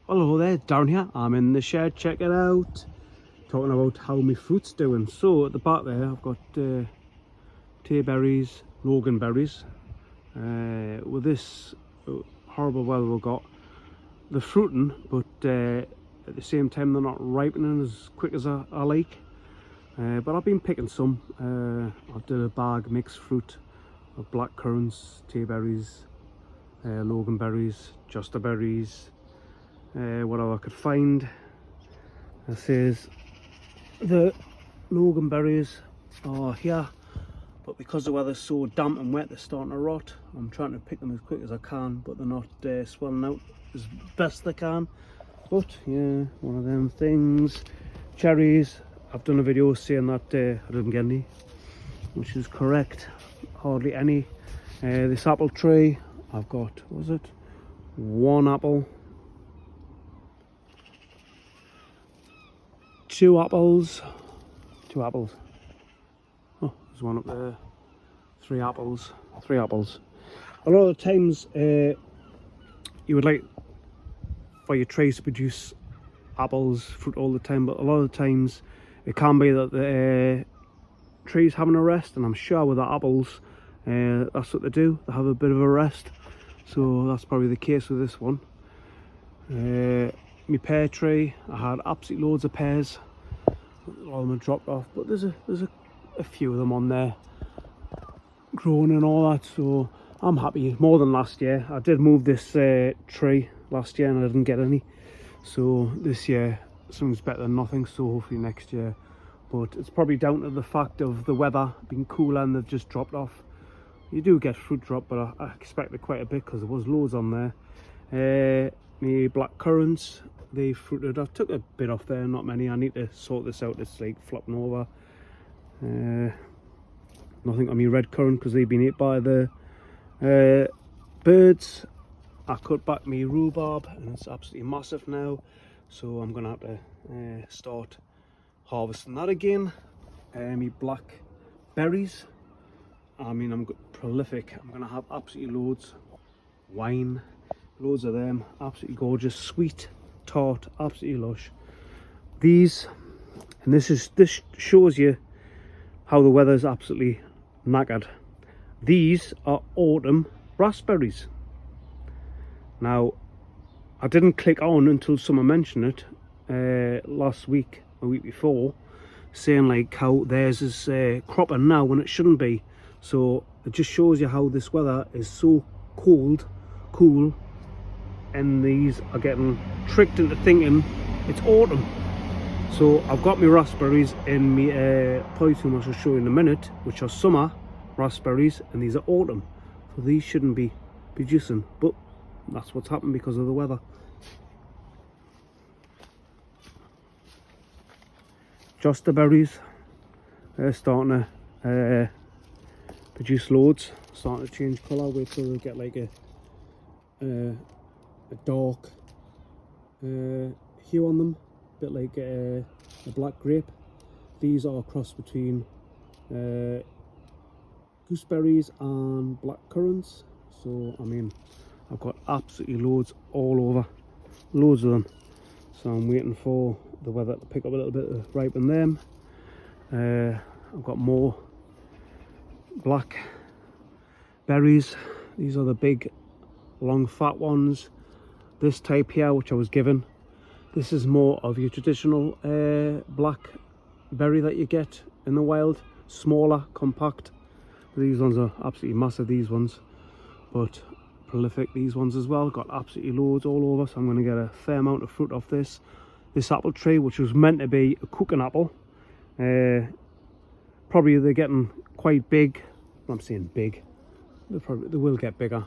Hello there, Darren here. I'm in the shed, check it out. Talking about how my fruit's doing. So at the back there I've got tayberries, loganberries. With this horrible weather we've got, they're fruiting, but at the same time they're not ripening as quick as I like. But I've been picking some. I've done a bag mixed fruit of black currants, tayberries, loganberries, jostaberries, whatever I could find. It says the loganberries are here, but because the weather's so damp and wet they're starting to rot. I'm trying to pick them as quick as I can, but they're not swelling out as best they can. But yeah, one of them things. Cherries, I've done a video saying that I didn't get any, which is correct, hardly any. This apple tree, I've got, what was it, one apple, two apples. Oh, there's one up there. Three apples. A lot of the times you would like for your trees to produce apples, fruit all the time, but a lot of the times it can be that the trees having a rest, and I'm sure with the apples that's what they do, they have a bit of a rest. So that's probably the case with this one. My pear tree, I had absolutely loads of pears. All of them are dropped off, but there's a few of them on there growing and all that, so I'm happy. More than last year. I did move this tree last year and I didn't get any, so this year something's better than nothing, so hopefully next year. But it's probably down to the fact of the weather being cooler and they've just dropped off. You do get fruit drop, but I expected quite a bit because there was loads on there. My black currants, they fruited. I took a bit off there, not many. I need to sort this out. It's like flopping over. Nothing on my red currant because they've been ate by the birds. I cut back my rhubarb and it's absolutely massive now, so I'm gonna have to start harvesting that again. My black berries, I mean, I'm prolific. I'm gonna have absolutely loads. Wine, loads of them, absolutely gorgeous, sweet, tart, absolutely lush. These, and this shows you how the weather's absolutely knackered. These are autumn raspberries. Now, I didn't click on until someone mentioned it last week, a week before, saying like how theirs is cropping now when it shouldn't be. So it just shows you how this weather is so cool, and these are getting tricked into thinking it's autumn. So I've got my raspberries in my polytume, which I'll show you in a minute, which are summer raspberries, and these are autumn. So these shouldn't be producing, but that's what's happened because of the weather. Jostaberries, they're starting to produce loads, starting to change colour. Wait till they get like a dark hue on them, a bit like a black grape. These are a cross between gooseberries and black currants. So I mean, I've got absolutely loads all over, loads of them. So I'm waiting for the weather to pick up a little bit to ripen them. I've got more black berries. These are the big long fat ones. This type here, which I was given, this is more of your traditional black berry that you get in the wild, smaller, compact. These ones are absolutely massive, these ones, but prolific, these ones as well. Got absolutely loads all over, so I'm going to get a fair amount of fruit off this apple tree, which was meant to be a cooking apple. Probably they're getting quite big. I'm saying big, they will get bigger,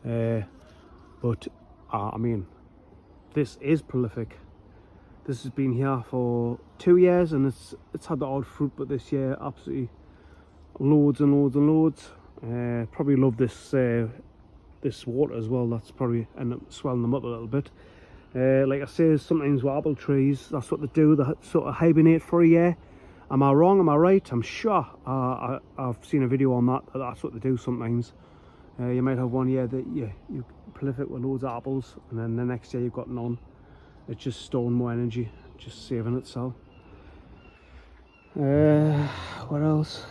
but I mean, this is prolific. This has been here for 2 years and it's had the odd fruit, but this year absolutely loads and loads and loads. Probably love this this water as well. That's probably end up swelling them up a little bit. Like I say, sometimes with apple trees, that's what they do. They sort of hibernate for a year. Am I wrong? Am I right? I'm sure I've seen a video on that. That's what they do sometimes. You might have one year that you're prolific with loads of apples, and then the next year you've got none. it's just storing more energy, just saving itself. What else?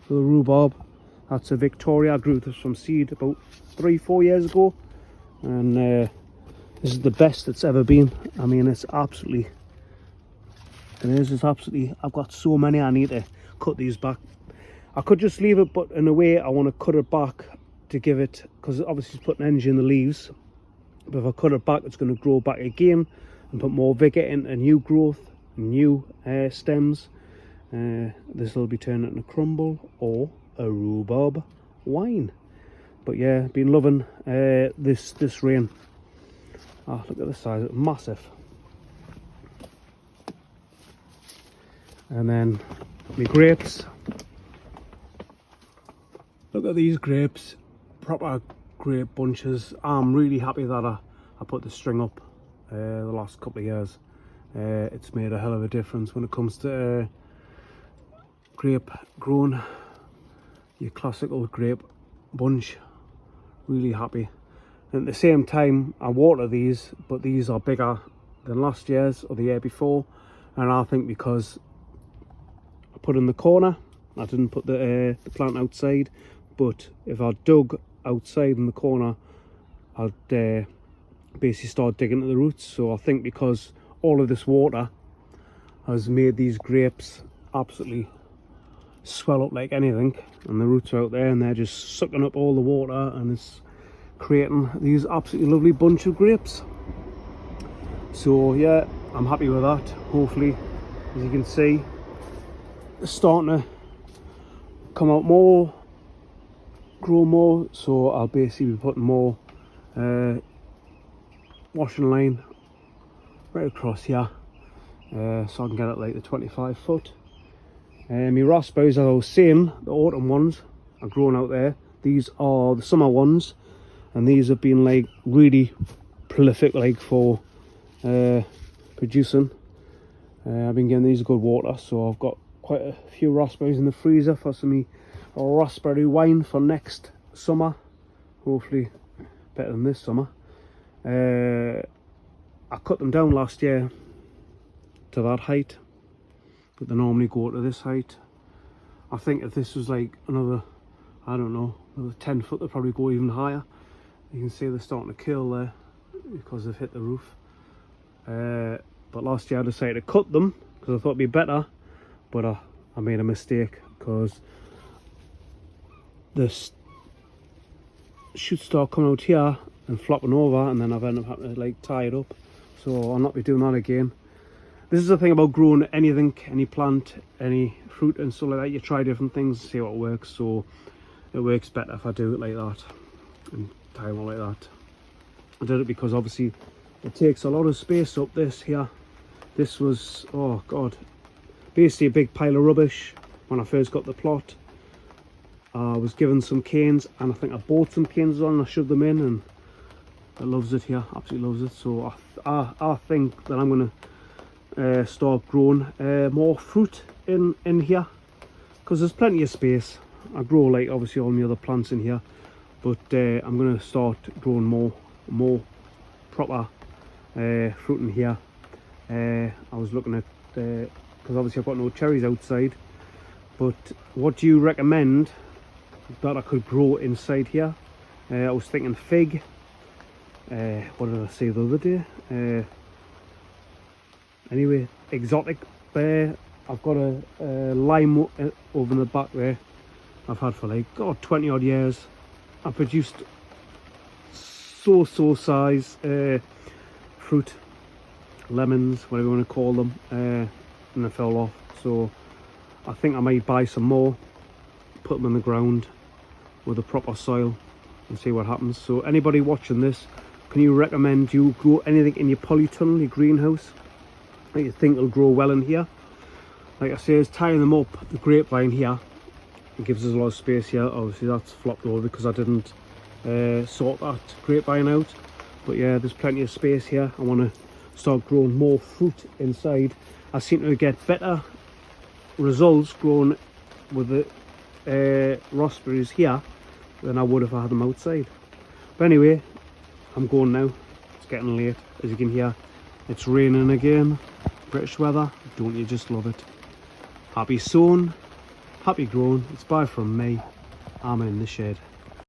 The rhubarb, that's a Victoria. I grew this from seed about 3-4 years ago, and this is the best it's ever been. I mean, it's absolutely, it's absolutely, I've got so many. I need to cut these back. I could just leave it, but in a way I want to cut it back to give it, because obviously it's putting energy in the leaves, but if I cut it back it's going to grow back again and put more vigour into new growth, new stems. This will be turned into crumble or a rhubarb wine. But yeah, been loving this rain. Oh, look at the size, it's massive. And then my grapes. Look at these grapes, proper grape bunches. I'm really happy that I put the string up the last couple of years. It's made a hell of a difference when it comes to grape growing. Your classical grape bunch. Really happy. And at the same time, I water these, but these are bigger than last year's or the year before. And I think because I put in the corner, I didn't put the plant outside. But if I dug outside in the corner, I'd basically start digging at the roots. So I think because all of this water has made these grapes absolutely swell up like anything, and the roots are out there and they're just sucking up all the water, and it's creating these absolutely lovely bunch of grapes. So yeah, I'm happy with that. Hopefully, as you can see, it's starting to come out more, grow more, so I'll basically be putting more washing line right across here, so I can get it like the 25 foot. My raspberries, as I was saying, the autumn ones are growing out there. These are the summer ones, and these have been like really prolific, like for producing. I've been getting these good water, so I've got quite a few raspberries in the freezer for some raspberry wine for next summer. Hopefully better than this summer. I cut them down last year to that height, but they normally go to this height. I think if this was like another, I don't know, another 10 foot, they'll probably go even higher. You can see they're starting to curl there because they've hit the roof. But last year I decided to cut them because I thought it'd be better, but I made a mistake because this should start coming out here and flopping over, and then I've ended up having to like tie it up. So I'll not be doing that again. This is the thing about growing anything, any plant, any fruit and stuff like that. You try different things, see what works. So it works better if I do it like that and tie them like that. I did it because obviously it takes a lot of space up this here. This was, oh god, basically a big pile of rubbish when I first got the plot. I was given some canes, and I think I bought some canes on and I shoved them in, and it loves it here, absolutely loves it. So I think that I'm going to start growing more fruit in here, because there's plenty of space. I grow like obviously all my other plants in here, but I'm going to start growing more proper fruit in here. I was looking at, because obviously I've got no cherries outside, but what do you recommend that I could grow inside here? I was thinking fig. What did I say the other day? Anyway, exotic bear. I've got a lime over in the back there. I've had for like 20 odd years. I produced so size fruit, lemons, whatever you want to call them, and they fell off. So I think I might buy some more, put them in the ground with a proper soil and see what happens. So anybody watching this, can you recommend you grow anything in your polytunnel, your greenhouse, that you think will grow well in here? Like I say, is tying them up, the grapevine here, it gives us a lot of space here. Obviously that's flopped over because I didn't sort that grapevine out, but yeah, there's plenty of space here. I want to start growing more fruit inside. I seem to get better results growing with the raspberries here than I would if I had them outside. But anyway, I'm going now. It's getting late, as you can hear. It's raining again. British weather, don't you just love it? Happy sowing, happy growing. It's bye from me. I'm in the shed.